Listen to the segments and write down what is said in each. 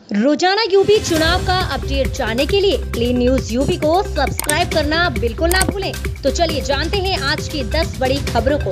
रोजाना यूपी चुनाव का अपडेट जानने के लिए क्लीन न्यूज यूपी को सब्सक्राइब करना बिल्कुल ना भूलें। तो चलिए जानते हैं आज की 10 बड़ी खबरों को।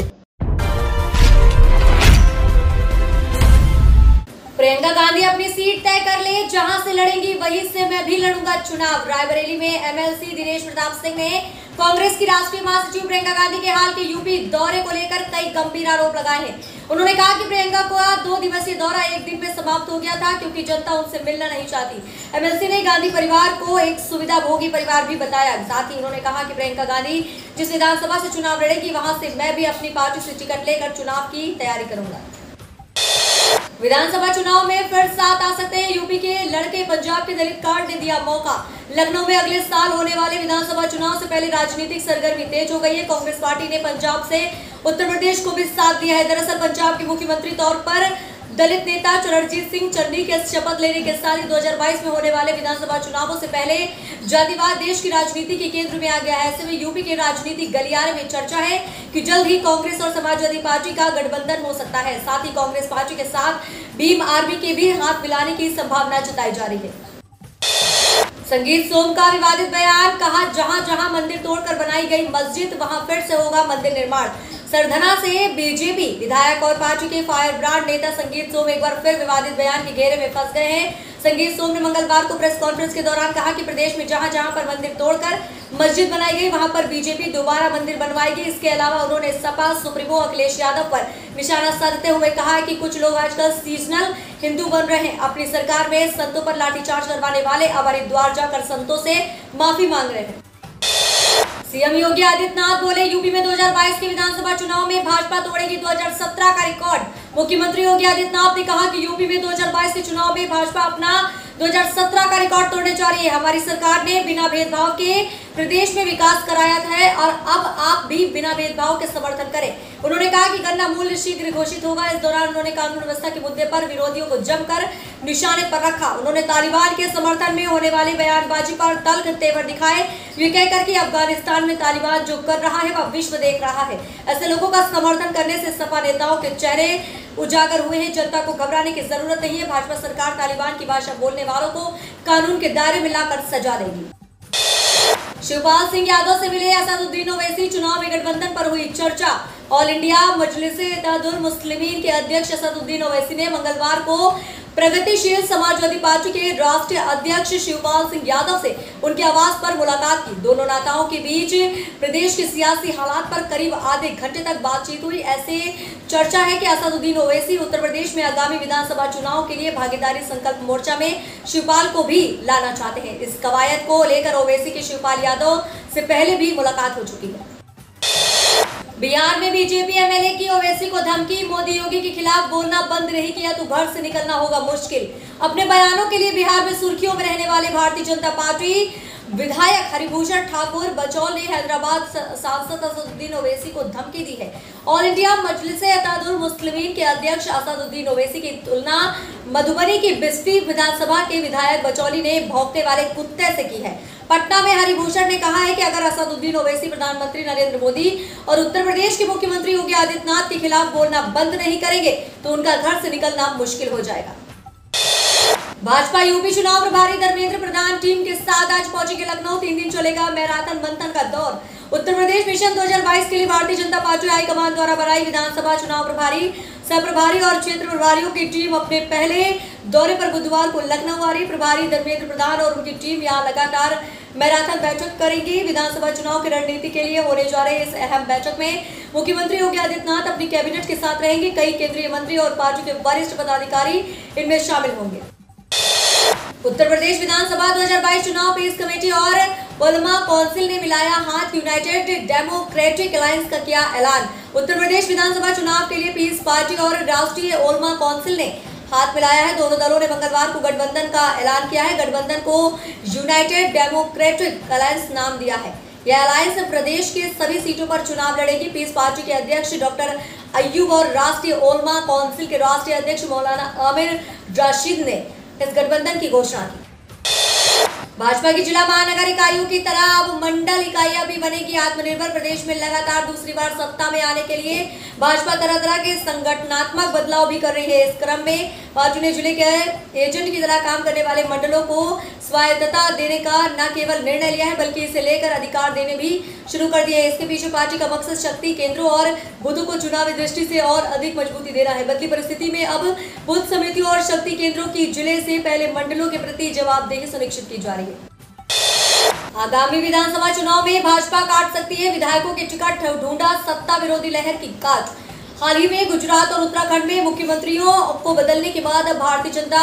प्रियंका गांधी अपनी सीट तय कर ले, जहां से लड़ेंगी वहीं से मैं भी लड़ूंगा चुनाव। रायबरेली में एमएलसी दिनेश प्रताप सिंह ने कांग्रेस की राष्ट्रीय महासचिव प्रियंका गांधी के हाल के यूपी दौरे को लेकर कई गंभीर आरोप लगाए हैं। उन्होंने कहा कि प्रियंका का 2 दिवसीय दौरा एक दिन में समाप्त हो गया था क्योंकि जनता उनसे मिलना नहीं चाहती। एमएलसी ने गांधी परिवार को एक सुविधा भोगी परिवार भी बताया। साथ ही उन्होंने कहा कि प्रियंका गांधी जिस विधानसभा से चुनाव लड़ेगी वहां से मैं भी अपनी पार्टी से टिकट लेकर चुनाव की तैयारी करूंगा। विधानसभा चुनाव में फिर साथ आ सकते हैं यूपी के लड़के। पंजाब के दलित कार्ड ने दिया मौका। लखनऊ में अगले साल होने वाले विधानसभा चुनाव से पहले राजनीतिक सरगर्मी तेज हो गई है। कांग्रेस पार्टी ने पंजाब से उत्तर प्रदेश को भी साथ दिया है। दरअसल पंजाब के मुख्यमंत्री तौर पर दलित नेता चरणजीत सिंह चन्नी के शपथ लेने के साथ ही 2022 में होने वाले विधानसभा चुनावों से पहले जातिवाद देश की राजनीति के केंद्र में आ गया है। ऐसे में यूपी के राजनीतिक गलियारे में चर्चा है कि जल्द ही कांग्रेस और समाजवादी पार्टी का गठबंधन हो सकता है। साथ ही कांग्रेस पार्टी के साथ भीम आर्मी के भी हाथ मिलाने की संभावना जताई जा रही है। संगीत सोम का विवादित बयान, कहा जहां जहां मंदिर तोड़कर बनाई गई मस्जिद वहां फिर से होगा मंदिर निर्माण। सरधना से बीजेपी विधायक और पार्टी के फायर ब्रांड नेता संगीत सोम एक बार फिर विवादित बयान के घेरे में फंस गए हैं। संगीत सोम ने मंगलवार को प्रेस कॉन्फ्रेंस के दौरान कहा कि प्रदेश में जहां जहां पर मंदिर तोड़कर मस्जिद बनाई गई वहां पर बीजेपी दोबारा मंदिर बनवाएगी। इसके अलावा उन्होंने सपा सुप्रीमो अखिलेश यादव पर निशाना साधते हुए कहा है कि कुछ लोग आजकल सीजनल हिंदू बन रहे हैं। अपनी सरकार में संतों पर लाठीचार्ज करवाने वाले अब हरिद्वार जाकर संतों से माफी मांग रहे हैं। सीएम योगी आदित्यनाथ बोले, यूपी में 2022 के विधानसभा चुनाव में भाजपा तोड़ेगी 2017 का रिकॉर्ड। मुख्यमंत्री योगी आदित्यनाथ ने कहा कि यूपी में 2022 के चुनाव में भाजपा अपना 2017 का रिकॉर्ड तोड़ने जा रही है। हमारी सरकार ने बिना भेदभाव के प्रदेश में विकास कराया है और अब आप भी बिना भेदभाव के समर्थन करें। उन्होंने कहा कि गन्ना मूल्य शीघ्र घोषित होगा। इस दौरान उन्होंने कानून व्यवस्था के मुद्दे पर विरोधियों को जमकर निशाने पर रखा। उन्होंने तालिबान के समर्थन में होने वाली बयानबाजी पर तल्ख तेवर दिखाए, ये कहकर कि अफगानिस्तान में तालिबान जो कर रहा है वह विश्व देख रहा है। ऐसे लोगों का समर्थन करने से सपा नेताओं के चेहरे उजागर हुए हैं। जनता को घबराने की जरूरत नहीं है। भाजपा सरकार तालिबान की भाषा बोलने वालों को कानून के दायरे में लाकर सजा देगी। शिवपाल सिंह यादव से मिले असदुद्दीन ओवैसी, चुनाव में गठबंधन पर हुई चर्चा। ऑल इंडिया मजलिस-ए-इत्तेहादुल मुस्लिमीन के अध्यक्ष असदुद्दीन ओवैसी ने मंगलवार को प्रगतिशील समाजवादी पार्टी के राष्ट्रीय अध्यक्ष शिवपाल सिंह यादव से उनके आवास पर मुलाकात की। दोनों नेताओं के बीच प्रदेश के सियासी हालात पर करीब आधे घंटे तक बातचीत हुई। ऐसे चर्चा है कि असदुद्दीन ओवैसी उत्तर प्रदेश में आगामी विधानसभा चुनाव के लिए भागीदारी संकल्प मोर्चा में शिवपाल को भी लाना चाहते हैं। इस कवायद को लेकर ओवैसी के शिवपाल यादव से पहले भी मुलाकात हो चुकी है। बिहार में बीजेपी एमएलए की ओवैसी को धमकी, मोदी योगी के खिलाफ बोलना बंद नहीं किया तो घर से निकलना होगा मुश्किल। अपने बयानों के लिए बिहार में सुर्खियों में रहने वाले भारतीय जनता पार्टी विधायक हरिभूषण ठाकुर बचौल ने हैदराबाद सांसद असदुद्दीन ओवैसी को धमकी दी है। ऑल इंडिया मजलिस-ए-इत्तेहादुल मुस्लिमीन के अध्यक्ष असदुद्दीन ओवैसी की तुलना मधुबनी की बिस्फी विधानसभा के विधायक बचौली ने भौंकने वाले कुत्ते से की है। पटना में हरिभूषण ने कहा है कि अगर असदुद्दीन ओवैसी प्रधानमंत्री नरेंद्र मोदी और उत्तर प्रदेश के मुख्यमंत्री योगी आदित्यनाथ के खिलाफ बोलना बंद नहीं करेंगे तो उनका घर से निकलना मुश्किल हो जाएगा। भाजपा यूपी चुनाव प्रभारी धर्मेंद्र प्रधान टीम के साथ आज पहुंचेंगे लखनऊ। 3 दिन चलेगा मैराथन मंथन का दौर। उत्तर प्रदेश मिशन 2022 के लिए भारतीय जनता पार्टी हाईकमान द्वारा बनाई विधानसभा चुनाव प्रभारी, सह प्रभारी और क्षेत्र प्रभारियों की टीम अपने पहले दौरे पर बुधवार को लखनऊ आ रही। प्रभारी धर्मेंद्र प्रधान और उनकी टीम यहाँ लगातार मैराथन बैठक करेंगी। विधानसभा चुनाव की रणनीति के लिए होने जा रहे इस अहम बैठक में मुख्यमंत्री योगी आदित्यनाथ अपनी कैबिनेट के साथ रहेंगे। कई केंद्रीय मंत्री और पार्टी के वरिष्ठ पदाधिकारी इनमें शामिल होंगे। उत्तर प्रदेश विधानसभा 2022 चुनाव पीस कमेटी और उलमा काउंसिल ने मिलाया हाथ। यूनाइटेड डेमोक्रेटिक अलायंस का किया ऐलान। उत्तर प्रदेश विधानसभा चुनाव के लिए पीस पार्टी और राष्ट्रीय उलमा काउंसिल ने हाथ मिलाया है। दोनों दलों ने मंगलवार को गठबंधन का ऐलान किया है। गठबंधन को यूनाइटेड डेमोक्रेटिक अलायंस नाम दिया है। यह अलायंस प्रदेश के सभी सीटों पर चुनाव लड़ेगी। पीस पार्टी के अध्यक्ष डॉक्टर अय्यूब और राष्ट्रीय उलमा काउंसिल के राष्ट्रीय अध्यक्ष मौलाना आमिर राशिद ने इस गठबंधन की घोषणा की। भाजपा की जिला महानगर इकाइयों की तरह अब मंडल इकाइयां भी बनेगी। आत्मनिर्भर प्रदेश में लगातार दूसरी बार सत्ता में आने के लिए भाजपा तरह तरह के संगठनात्मक बदलाव भी कर रही है। इस क्रम में पार्टी ने जिले के एजेंट की तरह काम करने वाले मंडलों को स्वायत्तता देने का न केवल निर्णय लिया है बल्कि इसे लेकर अधिकार देने भी शुरू कर दिए हैं। इसके पीछे पार्टी का मकसद शक्ति केंद्रों और बूथों को चुनावी दृष्टि से और अधिक मजबूती देना है। बदली परिस्थिति में अब बूथ समितियों और शक्ति केंद्रों की जिले से पहले मंडलों के प्रति जवाबदेही सुनिश्चित की जा रही है। आगामी विधानसभा चुनाव में भाजपा काट सकती है विधायकों के टिकट, ढूंढा सत्ता विरोधी लहर की गांठ। हाल ही में गुजरात और उत्तराखंड में मुख्यमंत्रियों को बदलने के बाद भारतीय जनता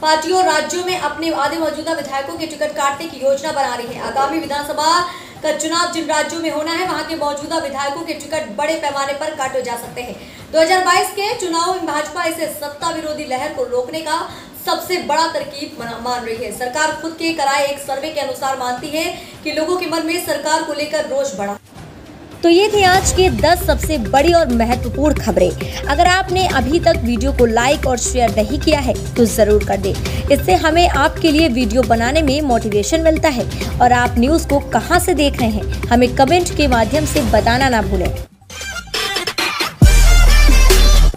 पार्टी और राज्यों में अपने आधे मौजूदा विधायकों के टिकट काटने की योजना बना रही है। आगामी विधानसभा का चुनाव जिन राज्यों में होना है वहां के मौजूदा विधायकों के टिकट बड़े पैमाने पर काटे जा सकते हैं। 2022 के चुनाव में भाजपा इसे सत्ता विरोधी लहर को रोकने का सबसे बड़ा तरकीब मान रही है। सरकार खुद के कराए एक सर्वे के अनुसार मानती है कि लोगों के मन में सरकार को लेकर रोष बढ़ा। तो ये थी आज के 10 सबसे बड़ी और महत्वपूर्ण खबरें। अगर आपने अभी तक वीडियो को लाइक और शेयर नहीं किया है तो जरूर कर दें। इससे हमें आपके लिए वीडियो बनाने में मोटिवेशन मिलता है। और आप न्यूज़ को कहां से देख रहे हैं हमें कमेंट के माध्यम से बताना ना भूलें।